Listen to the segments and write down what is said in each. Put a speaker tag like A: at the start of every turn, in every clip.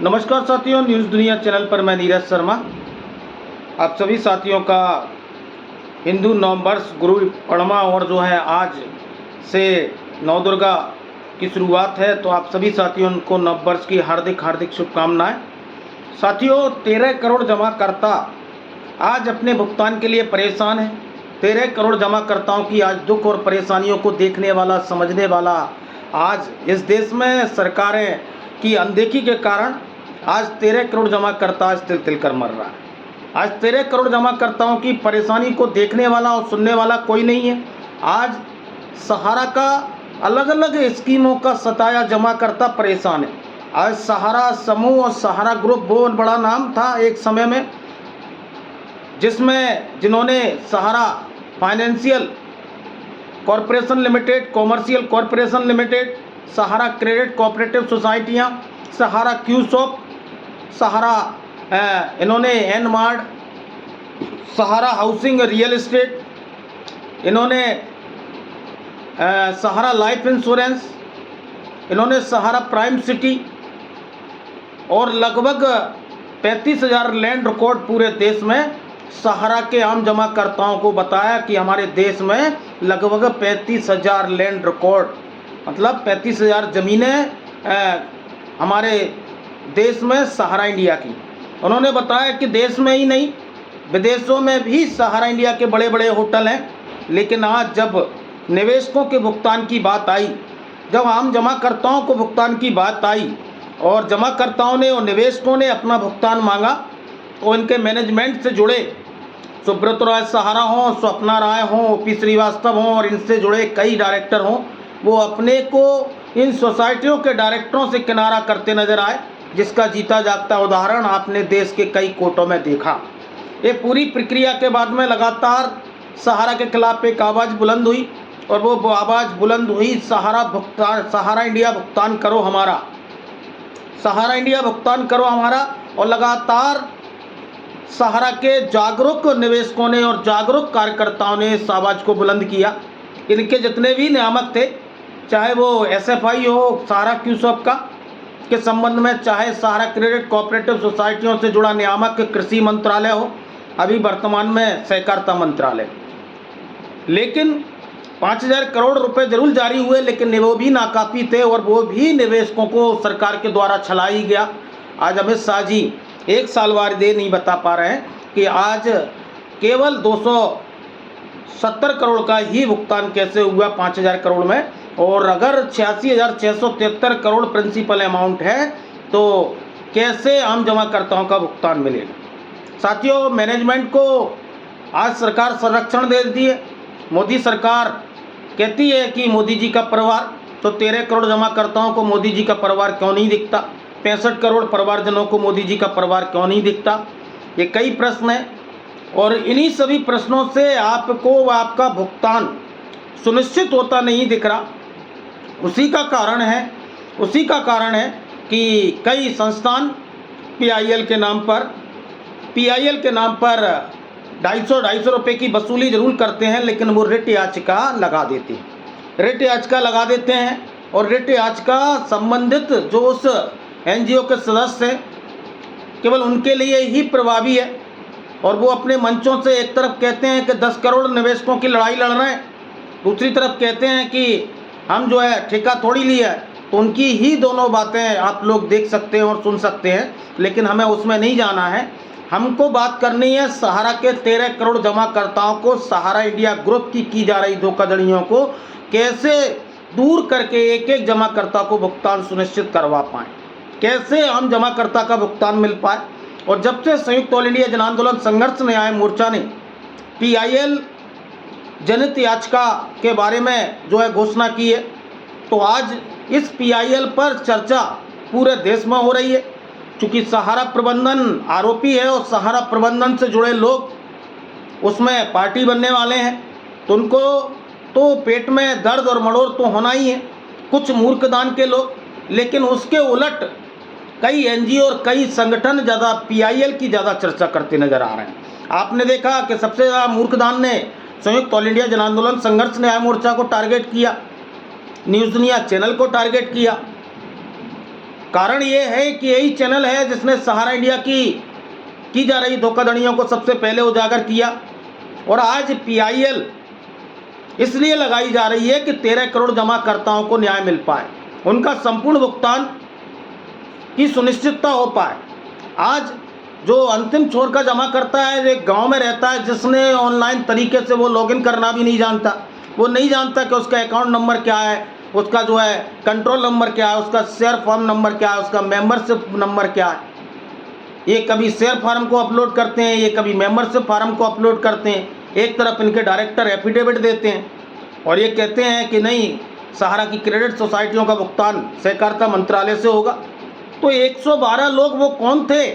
A: नमस्कार साथियों, न्यूज़ दुनिया चैनल पर मैं नीरज शर्मा आप सभी साथियों का हिंदू नववर्ष गुरु पड़वा और जो है आज से नवदुर्गा की शुरुआत है, तो आप सभी साथियों को नववर्ष की हार्दिक हार्दिक शुभकामनाएं। साथियों, 13 करोड़ जमाकर्ता आज अपने भुगतान के लिए परेशान हैं। 13 करोड़ जमाकर्ताओं की आज दुख और परेशानियों को देखने वाला, समझने वाला आज इस देश में सरकारें की अनदेखी के कारण आज 13 करोड़ जमाकर्ता आज तिल तिल कर मर रहा है। आज 13 करोड़ जमाकर्ताओं की परेशानी को देखने वाला और सुनने वाला कोई नहीं है। आज सहारा का अलग अलग स्कीमों का सताया जमाकर्ता परेशान है। आज सहारा समूह और सहारा ग्रुप बहुत बड़ा नाम था एक समय में, जिन्होंने Sahara financial corporation limited, commercial corporation limited, Sahara credit cooperative सोसाइटियाँ, सहारा क्यूसॉप, सहारा इन्होंने एनमार्ड, सहारा हाउसिंग रियल एस्टेट, इन्होंने सहारा लाइफ इंश्योरेंस, इन्होंने सहारा प्राइम सिटी और लगभग 35,000 लैंड रिकॉर्ड पूरे देश में सहारा के आम जमाकर्ताओं को बताया कि हमारे देश में लगभग 35,000 लैंड रिकॉर्ड, मतलब 35,000 ज़मीनें हमारे देश में सहारा इंडिया की। उन्होंने बताया कि देश में ही नहीं, विदेशों में भी सहारा इंडिया के बड़े बड़े होटल हैं। लेकिन आज जब निवेशकों के भुगतान की बात आई, जब आम जमाकर्ताओं को भुगतान की बात आई और जमाकर्ताओं ने और निवेशकों ने अपना भुगतान मांगा, तो इनके मैनेजमेंट से जुड़े सुब्रत राय सहारा हों, स्वप्ना राय हों, ओपी श्रीवास्तव हों और इनसे जुड़े कई डायरेक्टर हों, वो अपने को इन सोसाइटियों के डायरेक्टरों से किनारा करते नजर आए, जिसका जीता जागता उदाहरण आपने देश के कई कोर्टों में देखा। ये पूरी प्रक्रिया के बाद में लगातार सहारा के खिलाफ एक आवाज़ बुलंद हुई और वो आवाज़ बुलंद हुई, सहारा इंडिया भुगतान करो हमारा, सहारा इंडिया भुगतान करो हमारा। और लगातार सहारा के जागरूक निवेशकों ने और जागरूक कार्यकर्ताओं ने इस आवाज़ को बुलंद किया। इनके जितने भी नियामक थे, चाहे वो एसएफआई हो सहारा क्यूसॉप का के संबंध में, चाहे सहारा क्रेडिट कोऑपरेटिव सोसाइटियों से जुड़ा नियामक कृषि मंत्रालय हो, अभी वर्तमान में सहकारिता मंत्रालय, लेकिन 5,000 करोड़ रुपए जरूर जारी हुए, लेकिन वो भी नाकाफ़ी थे और वो भी निवेशकों को सरकार के द्वारा छलाई गया। आज अमित शाह जी एक साल वारिदे नहीं बता पा रहे हैं कि आज केवल 270 करोड़ का ही भुगतान कैसे हुआ 5,000 करोड़ में, और अगर 86,673 करोड़ प्रिंसिपल अमाउंट है तो कैसे आम जमाकर्ताओं का भुगतान मिलेगा। साथियों, मैनेजमेंट को आज सरकार संरक्षण दे दी है। मोदी सरकार कहती है कि मोदी जी का परिवार, तो 13 करोड़ जमाकर्ताओं को मोदी जी का परिवार क्यों नहीं दिखता? 65 करोड़ परिवारजनों को मोदी जी का परिवार क्यों नहीं दिखता? ये कई प्रश्न हैं और इन्हीं सभी प्रश्नों से आपको आपका भुगतान सुनिश्चित होता नहीं दिख रहा। उसी का कारण है कि कई संस्थान पीआईएल के नाम पर 250 रुपये की वसूली जरूर करते हैं, लेकिन वो रिट याचिका लगा देते हैं और रिट याचिका संबंधित जो उस एनजीओ के सदस्य हैं केवल उनके लिए ही प्रभावी है। और वो अपने मंचों से एक तरफ कहते हैं कि 10 करोड़ निवेशकों की लड़ाई लड़ रहे हैं, दूसरी तरफ कहते हैं कि हम जो है ठेका थोड़ी लिया है। तो उनकी ही दोनों बातें आप लोग देख सकते हैं और सुन सकते हैं, लेकिन हमें उसमें नहीं जाना है। हमको बात करनी है सहारा के 13 करोड़ जमाकर्ताओं को, सहारा इंडिया ग्रुप की जा रही धोखाधड़ियों को कैसे दूर करके एक एक जमाकर्ता को भुगतान सुनिश्चित करवा पाएँ, कैसे आम जमाकर्ता का भुगतान मिल पाए। और जब से संयुक्त ऑल इंडिया जन आंदोलन संघर्ष न्याय मोर्चा ने पीआईएल जनित याचिका के बारे में जो है घोषणा की है, तो आज इस पीआईएल पर चर्चा पूरे देश में हो रही है। क्योंकि सहारा प्रबंधन आरोपी है और सहारा प्रबंधन से जुड़े लोग उसमें पार्टी बनने वाले हैं, तो उनको तो पेट में दर्द और मड़ोर तो होना ही है, कुछ मूर्खदान के लोग। लेकिन उसके उलट कई एनजीओ और कई संगठन ज़्यादा पीआईएल की ज़्यादा चर्चा करते नजर आ रहे हैं। आपने देखा कि सबसे ज़्यादा मूर्खदान ने संयुक्त ऑल इंडिया जन आंदोलन संघर्ष न्याय मोर्चा को टारगेट किया, न्यूज़ दुनिया चैनल को टारगेट किया। कारण ये है कि यही चैनल है जिसने सहारा इंडिया की जा रही धोखाधड़ियों को सबसे पहले उजागर किया। और आज PIL इसलिए लगाई जा रही है कि 13 करोड़ जमाकर्ताओं को न्याय मिल पाए, उनका संपूर्ण भुगतान की सुनिश्चितता हो पाए। आज जो अंतिम छोर का जमा करता है, एक गांव में रहता है, जिसने ऑनलाइन तरीके से वो लॉगिन करना भी नहीं जानता, वो नहीं जानता कि उसका अकाउंट नंबर क्या है, उसका जो है कंट्रोल नंबर क्या है, उसका शेयर फॉर्म नंबर क्या है, उसका मेंबरशिप नंबर क्या है। ये कभी शेयर फार्म को अपलोड करते हैं, ये कभी मेंबरशिप फार्म को अपलोड करते हैं। एक तरफ इनके डायरेक्टर एफिडेविट देते हैं और ये कहते हैं कि नहीं, सहारा की क्रेडिट सोसाइटियों का भुगतान सहकारिता मंत्रालय से होगा। तो 112 लोग वो कौन थे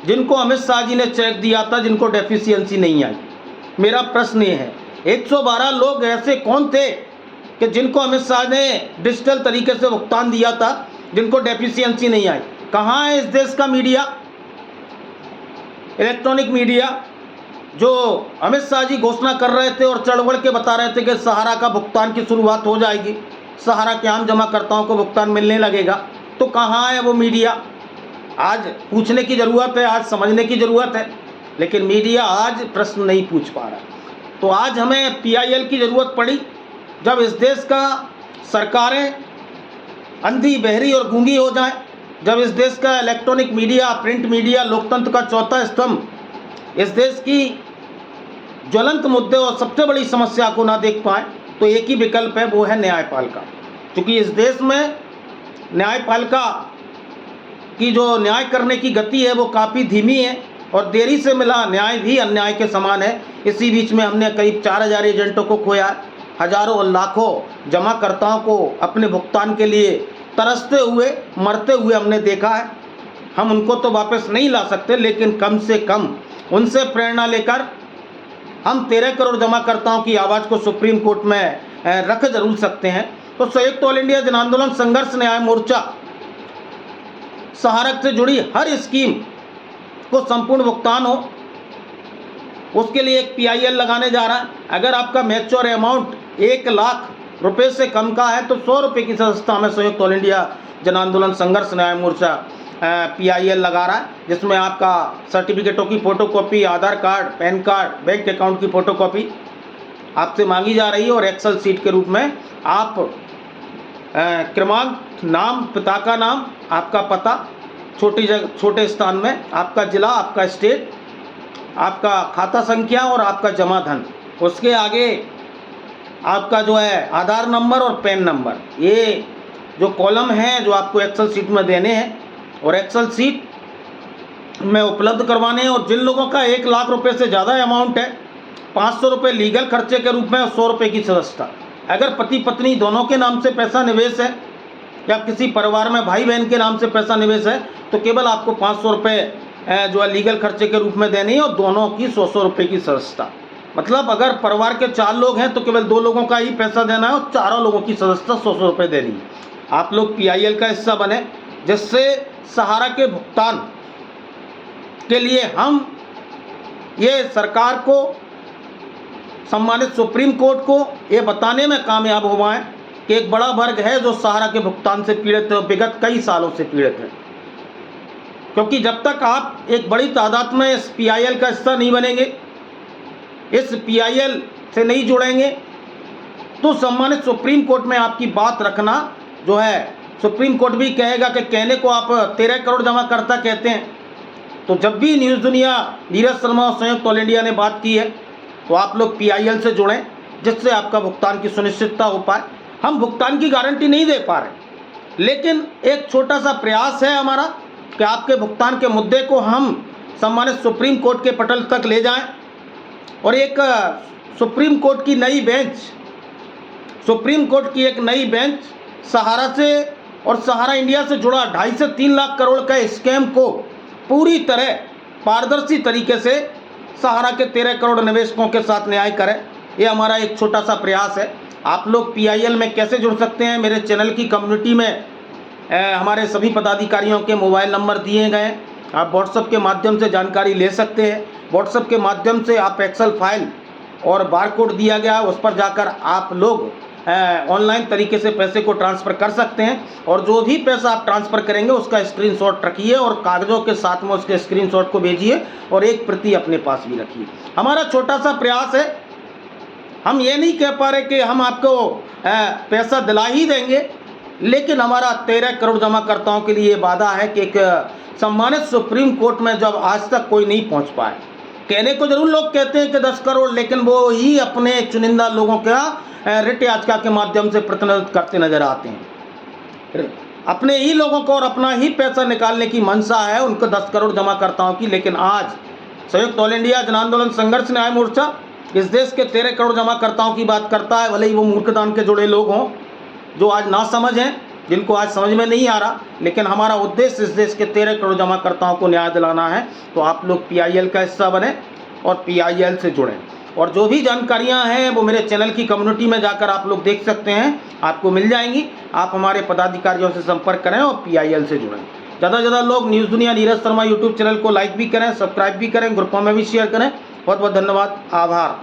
A: जिनको अमित शाह जी ने चेक दिया था, जिनको डेफिशिएंसी नहीं आई? मेरा प्रश्न ये है, 112 लोग ऐसे कौन थे कि जिनको अमित शाह ने डिजिटल तरीके से भुगतान दिया था, जिनको डेफिशिएंसी नहीं आई? कहाँ है इस देश का मीडिया, इलेक्ट्रॉनिक मीडिया, जो अमित शाह जी घोषणा कर रहे थे और चढ़ के बता रहे थे कि सहारा का भुगतान की शुरुआत हो जाएगी, सहारा के आम जमाकर्ताओं को भुगतान मिलने लगेगा? तो कहाँ है वो मीडिया? आज पूछने की ज़रूरत है, आज समझने की ज़रूरत है, लेकिन मीडिया आज प्रश्न नहीं पूछ पा रहा। तो आज हमें PIL की ज़रूरत पड़ी, जब इस देश का सरकारें अंधी, बहरी और गूंगी हो जाएं, जब इस देश का इलेक्ट्रॉनिक मीडिया, प्रिंट मीडिया, लोकतंत्र का चौथा स्तंभ इस देश की ज्वलंत मुद्दे और सबसे बड़ी समस्या को ना देख पाए, तो एक ही विकल्प है, वो है न्यायपालिका। क्योंकि इस देश में न्यायपालिका की जो न्याय करने की गति है वो काफ़ी धीमी है और देरी से मिला न्याय भी अन्याय के समान है। इसी बीच में हमने करीब 4000 एजेंटों को खोया, हजारों और लाखों जमाकर्ताओं को अपने भुगतान के लिए तरसते हुए, मरते हुए हमने देखा है। हम उनको तो वापस नहीं ला सकते, लेकिन कम से कम उनसे प्रेरणा लेकर हम 13 करोड़ जमाकर्ताओं की आवाज़ को सुप्रीम कोर्ट में रख जरूर सकते हैं। तो संयुक्त ऑल इंडिया जन आंदोलन संघर्ष न्याय मोर्चा सहारा से जुड़ी हर स्कीम को संपूर्ण भुगतान हो, उसके लिए एक PIL लगाने जा रहा है। अगर आपका मैच्योर अमाउंट 1 लाख रुपए से कम का है तो 100 रुपये की सदस्यता में संयुक्त ऑल इंडिया जन आंदोलन संघर्ष न्याय मोर्चा PIL लगा रहा है, जिसमें आपका सर्टिफिकेटों की photocopy, Aadhaar card, pan card, bank account की फ़ोटोकॉपी आपसे मांगी जा रही है और एक्सेल सीट के रूप में आप क्रमांक, नाम, पिता का नाम, आपका पता, छोटे स्थान में आपका ज़िला, आपका स्टेट, आपका खाता संख्या और आपका जमा धन, उसके आगे आपका जो है आधार नंबर और पैन नंबर, ये जो कॉलम हैं जो आपको एक्सेल सीट में देने हैं और एक्सेल सीट में उपलब्ध करवाने हैं। और जिन लोगों का 1 लाख रुपए से ज़्यादा अमाउंट है, 500 रुपये लीगल खर्चे के रूप में और 100 रुपये की सदस्यता। अगर पति पत्नी दोनों के नाम से पैसा निवेश है या किसी परिवार में भाई बहन के नाम से पैसा निवेश है, तो केवल आपको 500 रुपये जो है लीगल खर्चे के रूप में देनी है और दोनों की 100 रुपये की सदस्यता। मतलब अगर परिवार के 4 लोग हैं तो केवल 2 लोगों का ही पैसा देना है और चारों लोगों की सदस्यता 100 रुपये देनी है। आप लोग PIL का हिस्सा बने, जिससे सहारा के भुगतान के लिए हम ये सरकार को, सम्मानित सुप्रीम कोर्ट को ये बताने में कामयाब हुआ है कि एक बड़ा वर्ग है जो सहारा के भुगतान से पीड़ित है, विगत कई सालों से पीड़ित है। क्योंकि जब तक आप एक बड़ी तादाद में इस PIL का हिस्सा नहीं बनेंगे, इस PIL से नहीं जुड़ेंगे, तो सम्मानित सुप्रीम कोर्ट में आपकी बात रखना जो है, सुप्रीम कोर्ट भी कहेगा कि कहने को आप 13 करोड़ जमाकर्ता कहते हैं। तो जब भी न्यूज़ दुनिया, नीरज शर्मा और संयुक्त ऑल इंडिया ने बात की है, तो आप लोग PIL से जुड़ें, जिससे आपका भुगतान की सुनिश्चितता हो पाए। हम भुगतान की गारंटी नहीं दे पा रहे, लेकिन एक छोटा सा प्रयास है हमारा कि आपके भुगतान के मुद्दे को हम सम्मानित सुप्रीम कोर्ट के पटल तक ले जाएं और एक सुप्रीम कोर्ट की नई बेंच, सुप्रीम कोर्ट की एक नई बेंच सहारा से और सहारा इंडिया से जुड़ा 2.5 से 3 लाख करोड़ का स्कैम को पूरी तरह पारदर्शी तरीके से सहारा के 13 करोड़ निवेशकों के साथ न्याय करें। ये हमारा एक छोटा सा प्रयास है। आप लोग PIL में कैसे जुड़ सकते हैं? मेरे चैनल की कम्युनिटी में हमारे सभी पदाधिकारियों के मोबाइल नंबर दिए गए हैं, आप व्हाट्सएप के माध्यम से जानकारी ले सकते हैं। व्हाट्सएप के माध्यम से आप एक्सेल फाइल और बारकोड दिया गया है, उस पर जाकर आप लोग ऑनलाइन तरीके से पैसे को ट्रांसफ़र कर सकते हैं। और जो भी पैसा आप ट्रांसफ़र करेंगे उसका स्क्रीनशॉट रखिए और कागज़ों के साथ में उसके स्क्रीनशॉट को भेजिए और एक प्रति अपने पास भी रखिए। हमारा छोटा सा प्रयास है, हम ये नहीं कह पा रहे कि हम आपको पैसा दिला ही देंगे, लेकिन हमारा 13 करोड़ जमाकर्ताओं के लिए वादा है कि एक सम्मानित सुप्रीम कोर्ट में जब आज तक कोई नहीं पहुंच पाए। कहने को जरूर लोग कहते हैं कि 10 करोड़, लेकिन वो ही अपने चुनिंदा लोगों का रिट याचिका के माध्यम से प्रतिनिधित्व करते नजर आते हैं। अपने ही लोगों को और अपना ही पैसा निकालने की मंशा है उनको 10 करोड़ जमाकर्ताओं की। लेकिन आज संयुक्त ऑल इंडिया जन आंदोलन संघर्ष न्याय मोर्चा इस देश के 13 करोड़ जमाकर्ताओं की बात करता है, भले ही वो मूर्खदान के जुड़े लोग हों जो आज ना समझ हैं, जिनको आज समझ में नहीं आ रहा। लेकिन हमारा उद्देश्य इस देश के 13 करोड़ जमाकर्ताओं को न्याय दिलाना है। तो आप लोग PIL का हिस्सा बने और PIL से जुड़ें। और जो भी जानकारियां हैं वो मेरे चैनल की कम्युनिटी में जाकर आप लोग देख सकते हैं, आपको मिल जाएंगी। आप हमारे पदाधिकारियों से संपर्क करें और PIL से जुड़ें। ज़्यादा से ज़्यादा लोग न्यूज़ दुनिया नीरज शर्मा यूट्यूब चैनल को लाइक भी करें, सब्सक्राइब भी करें, ग्रुपों में भी शेयर करें। बहुत बहुत धन्यवाद, आभार।